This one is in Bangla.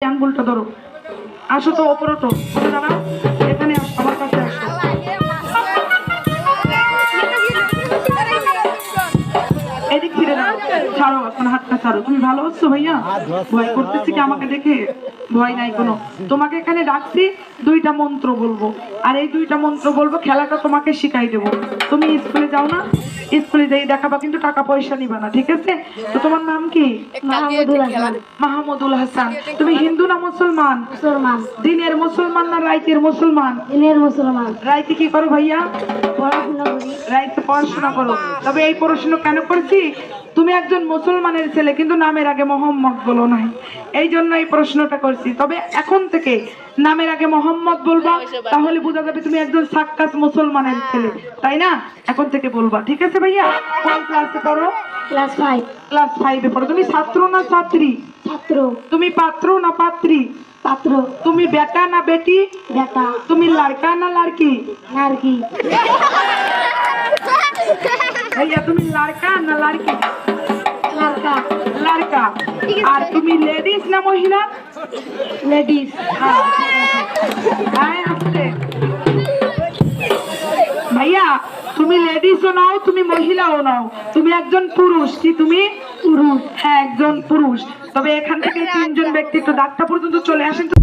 আঙ্গুলটা ধরো, আসো তো ওপরে তো দাঁড়াও, এখানে আসো, আমার কাছে আসো। এদিক ফিরে দাও, ছাড়ো এখন হাতটা ছাড়ো। তুমি ভালো আছো ভাইয়া? ভয় করতেছি কি আমাকে দেখে? ভয় নাই কোনো। তোমাকে এখানে ডাকছি, দুইটা মন্ত্র বলবো, আর এই দুইটা মন্ত্র বলবো, খেলাটা তোমাকে শিখাই দেবো। তুমি স্কুলে যাও না? স্কুলে যাই দেখাবা, কিন্তু টাকা পয়সা নিবা না, ঠিক আছে? তো তোমার নাম কি? মাহমুদুল হাসান। তুমি হিন্দু না মুসলমান? মুসলমান। দিনের মুসলমান না রাইতের মুসলমান? দিনের মুসলমান। রাইতে কি করো ভাইয়া? পড়াশোনা করি। রাইতে পড়াশোনা করো। তবে এই পড়াশোনা কেন করছি? তুমি একজন মুসলমানের ছেলে, কিন্তু নামের আগে মোহাম্মদ বলো নাই, এই জন্য এই প্রশ্নটা করছি। তবে এখন থেকে নামের আগে মোহাম্মদ বলবা, তাহলে বোঝা যাবে তুমি একজন সাক্কাস মুসলমানের ছেলে, তাই না? এখন থেকে বলবা, ঠিক আছে ভাইয়া? কোন ক্লাসে পড়ো? ক্লাস 5। ক্লাস 5-এ পড়ো। তুমি ছাত্র না ছাত্রী? ছাত্র। তুমি পাত্র না পাত্রী? পাত্র। তুমি বেটা না বেটি? বেটা। তুমি লড়কা না লড়কি? লড়কি। भैया তুমি লড়কা না লড়কি? লড়কা। লড়কা। আর তুমি লেডিস না মহিলা? লেডিস। হ্যাঁ আসছে ভাইয়া, তুমি লেডিসও নাও, তুমি মহিলাও নাও, তুমি একজন পুরুষ। কি তুমি? পুরুষ। হ্যাঁ একজন পুরুষ। তবে এখান থেকে তিনজন ব্যক্তি একটু ডাক্তার পর্যন্ত চলে আসেন তো।